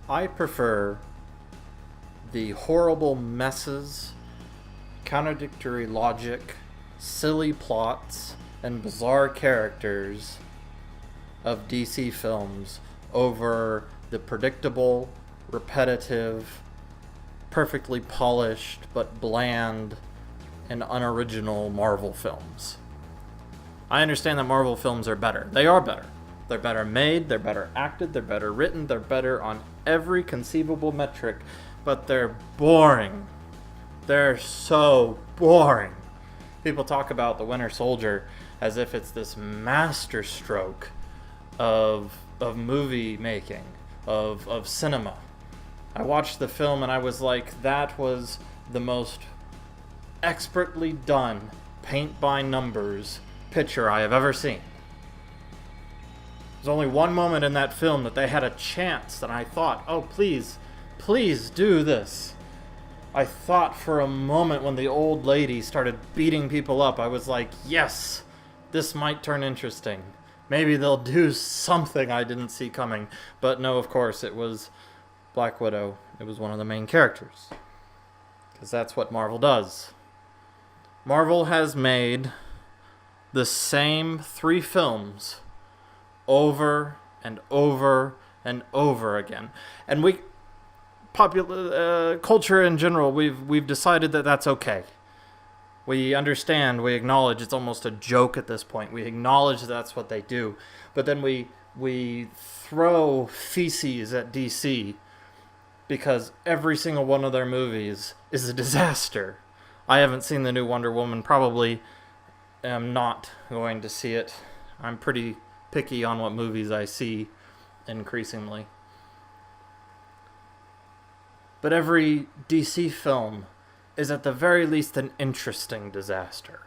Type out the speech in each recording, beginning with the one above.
I prefer the horrible messes, contradictory logic, silly plots, and bizarre characters of DC films over the predictable, repetitive, perfectly polished but bland and unoriginal Marvel films. I understand that Marvel films are better. They are better. They're better made, they're better acted, they're better written, they're better on every conceivable metric, but they're boring. They're so boring. People talk about The Winter Soldier as if it's this masterstroke of movie making, of cinema. I watched the film and I was like, that was the most expertly done paint by numbers picture I have ever seen. There's only one moment in that film that they had a chance that I thought, oh, please, please do this. I thought for a moment when the old lady started beating people up, I was like, yes, this might turn interesting. Maybe they'll do something I didn't see coming. But no, of course, it was Black Widow. It was one of the main characters. Because that's what Marvel does. Marvel has made the same 3 films over and over and over again. And popular culture in general, we've decided that that's okay. We understand, we acknowledge it's almost a joke at this point. We acknowledge that's what they do. But then we throw feces at DC because every single one of their movies is a disaster. I haven't seen the new Wonder Woman, probably am not going to see it. I'm pretty picky on what movies I see increasingly. But every DC film is at the very least an interesting disaster.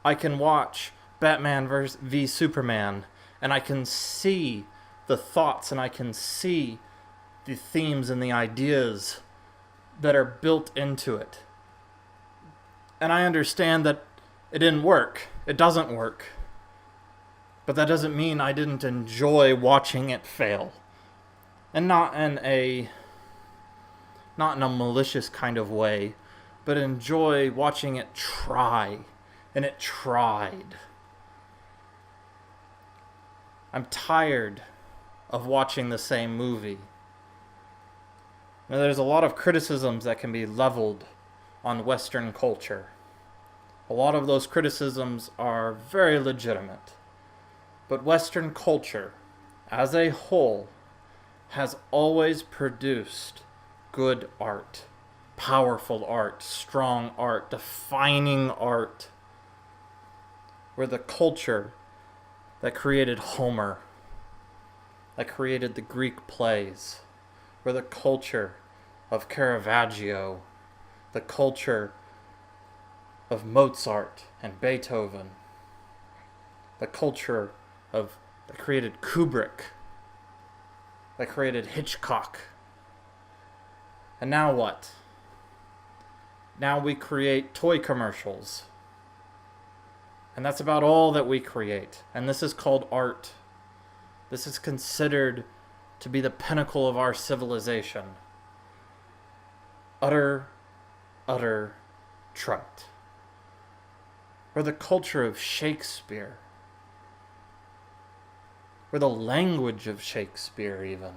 I can watch Batman v Superman and I can see the thoughts and I can see the themes and the ideas that are built into it. And I understand that it didn't work. It doesn't work. But that doesn't mean I didn't enjoy watching it fail. And not in a malicious kind of way, but enjoy watching it try. And it tried. I'm tired of watching the same movie. Now, there's a lot of criticisms that can be leveled on Western culture. A lot of those criticisms are very legitimate. But Western culture, as a whole, has always produced good art, powerful art, strong art, defining art. We're the culture that created Homer, that created the Greek plays. We're the culture of Caravaggio, the culture of Mozart and Beethoven, the culture that created Kubrick, that created Hitchcock. And now what? Now we create toy commercials. And that's about all that we create. And this is called art. This is considered to be the pinnacle of our civilization. Utter trite. We're the culture of Shakespeare. We're the language of Shakespeare, even.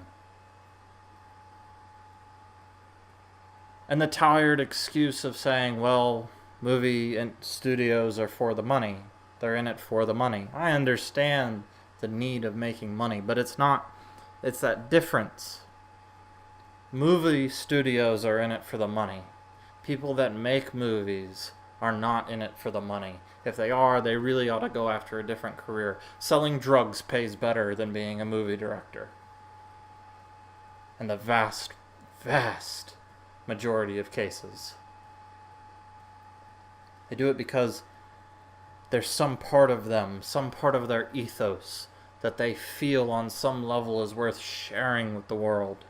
And the tired excuse of saying, well, movie and studios are for the money. They're in it for the money. I understand the need of making money, but it's that difference. Movie studios are in it for the money. People that make movies are not in it for the money. If they are, they really ought to go after a different career. Selling drugs pays better than being a movie director. In the vast majority of cases. They do it because there's some part of them, some part of their ethos that they feel on some level is worth sharing with the world.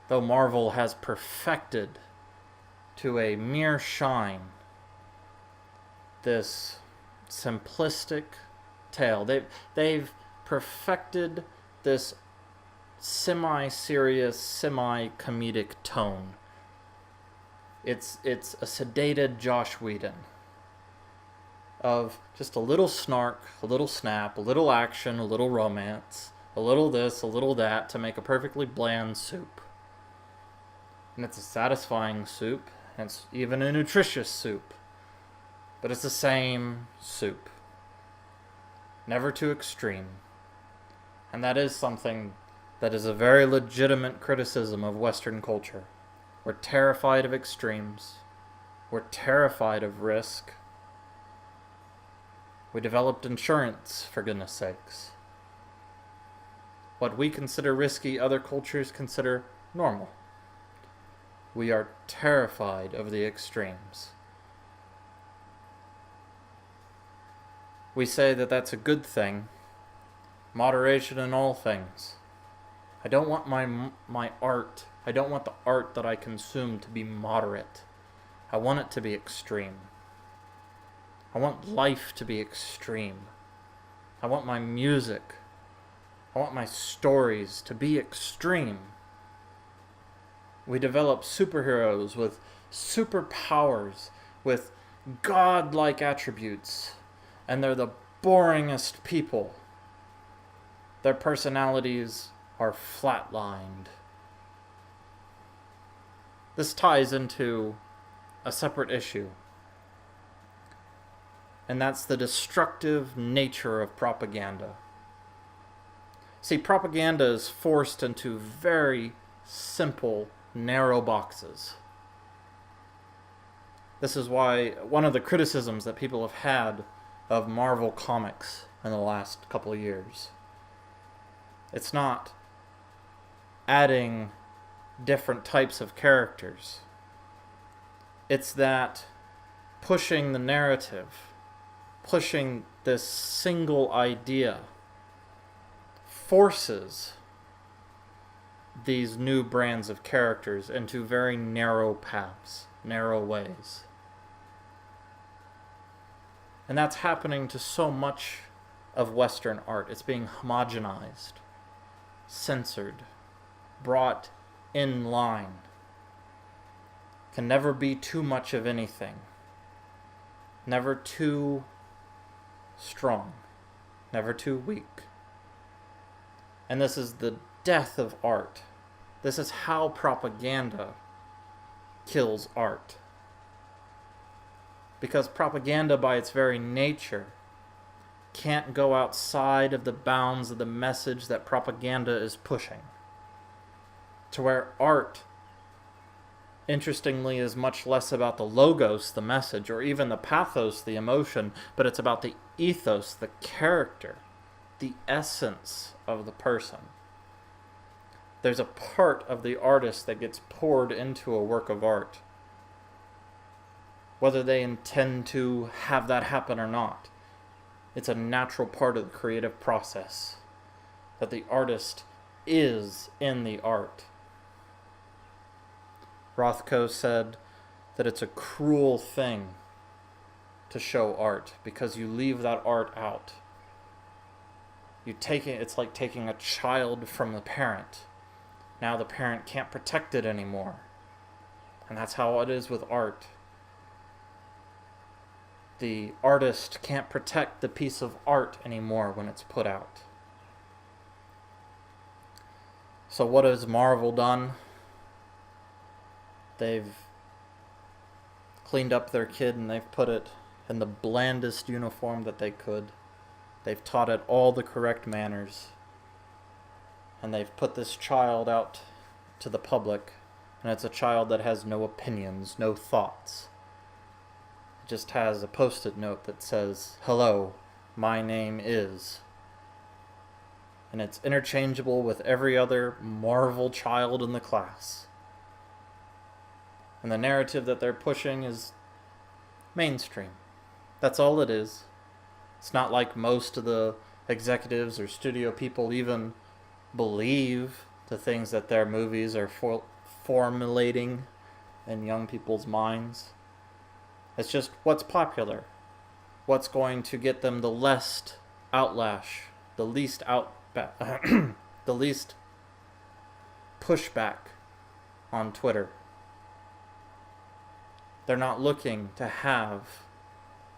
Though Marvel has perfected to a mere shine this simplistic tale. They've perfected this semi-serious, semi-comedic tone. It's a sedated Joss Whedon of just a little snark, a little snap, a little action, a little romance, a little this, a little that, to make a perfectly bland soup. And it's a satisfying soup, and it's even a nutritious soup. But it's the same soup. Never too extreme. And that is something that is a very legitimate criticism of Western culture. We're terrified of extremes. We're terrified of risk. We developed insurance, for goodness sakes. What we consider risky, other cultures consider normal. We are terrified of the extremes. We say that that's a good thing. Moderation in all things. I don't want my art, I don't want the art that I consume to be moderate. I want it to be extreme. I want life to be extreme. I want my music, I want my stories to be extreme. We develop superheroes with superpowers, with godlike attributes, and they're the boringest people. Their personalities are flatlined. This ties into a separate issue, and that's the destructive nature of propaganda. See, propaganda is forced into very simple, narrow boxes. This is why one of the criticisms that people have had of Marvel Comics in the last couple of years, it's not adding different types of characters. It's that pushing the narrative, pushing this single idea, forces these new brands of characters into very narrow paths, narrow ways. And that's happening to so much of Western art. It's being homogenized, censored, brought in line. Can never be too much of anything. Never too strong. Never too weak. And this is the death of art. This is how propaganda kills art. Because propaganda, by its very nature, can't go outside of the bounds of the message that propaganda is pushing. To where art, interestingly, is much less about the logos, the message, or even the pathos, the emotion, but it's about the ethos, the character, the essence of the person. There's a part of the artist that gets poured into a work of art, whether they intend to have that happen or not. It's a natural part of the creative process, that the artist is in the art. Rothko said that it's a cruel thing to show art because you leave that art out. It's like taking a child from the parent. Now the parent can't protect it anymore. And that's how it is with art. The artist can't protect the piece of art anymore when it's put out. So what has Marvel done? They've cleaned up their kid and they've put it in the blandest uniform that they could. They've taught it all the correct manners. And they've put this child out to the public, and it's a child that has no opinions, no thoughts. It just has a post-it note that says, "Hello, my name is." And it's interchangeable with every other Marvel child in the class. And the narrative that they're pushing is mainstream. That's all it is. It's not like most of the executives or studio people even believe the things that their movies are formulating in young people's minds. It's just what's popular, what's going to get them the least outlash the least the least pushback on Twitter. They're not looking to have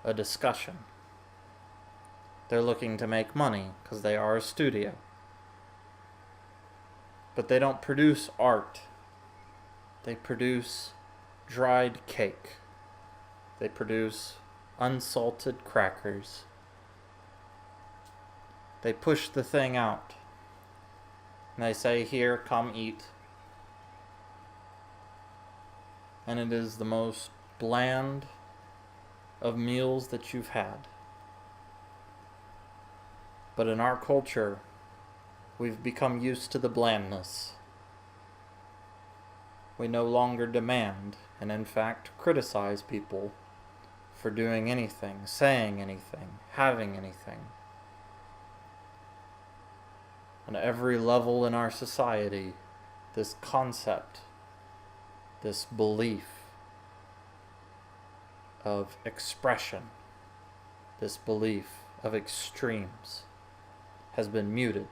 a discussion. They're looking to make money because they are a studio. But they don't produce art. They produce dried cake. They produce unsalted crackers. They push the thing out. And they say, "Here, come eat." And it is the most bland of meals that you've had. But in our culture, we've become used to the blandness. We no longer demand, and in fact criticize people for doing anything, saying anything, having anything. On every level in our society, this concept, this belief of expression, this belief of extremes has been muted.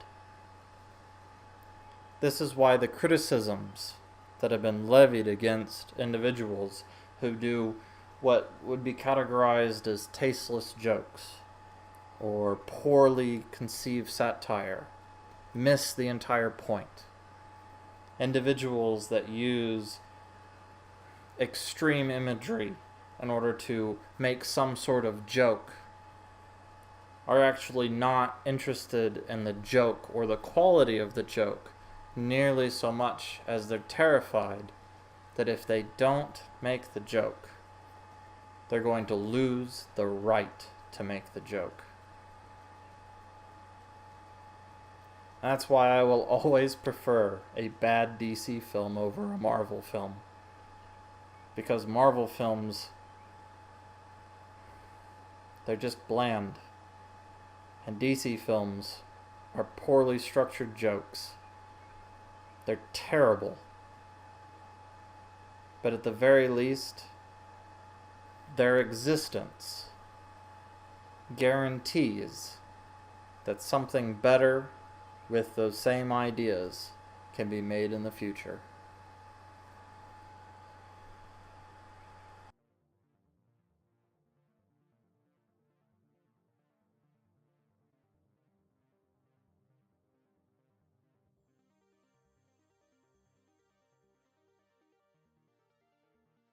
This is why the criticisms that have been levied against individuals who do what would be categorized as tasteless jokes or poorly conceived satire miss the entire point. Individuals that use extreme imagery in order to make some sort of joke are actually not interested in the joke or the quality of the joke nearly so much as they're terrified that if they don't make the joke, they're going to lose the right to make the joke. That's why I will always prefer a bad DC film over a Marvel film. Because Marvel films, they're just bland. And DC films are poorly structured jokes. They're terrible. But at the very least, their existence guarantees that something better with those same ideas can be made in the future.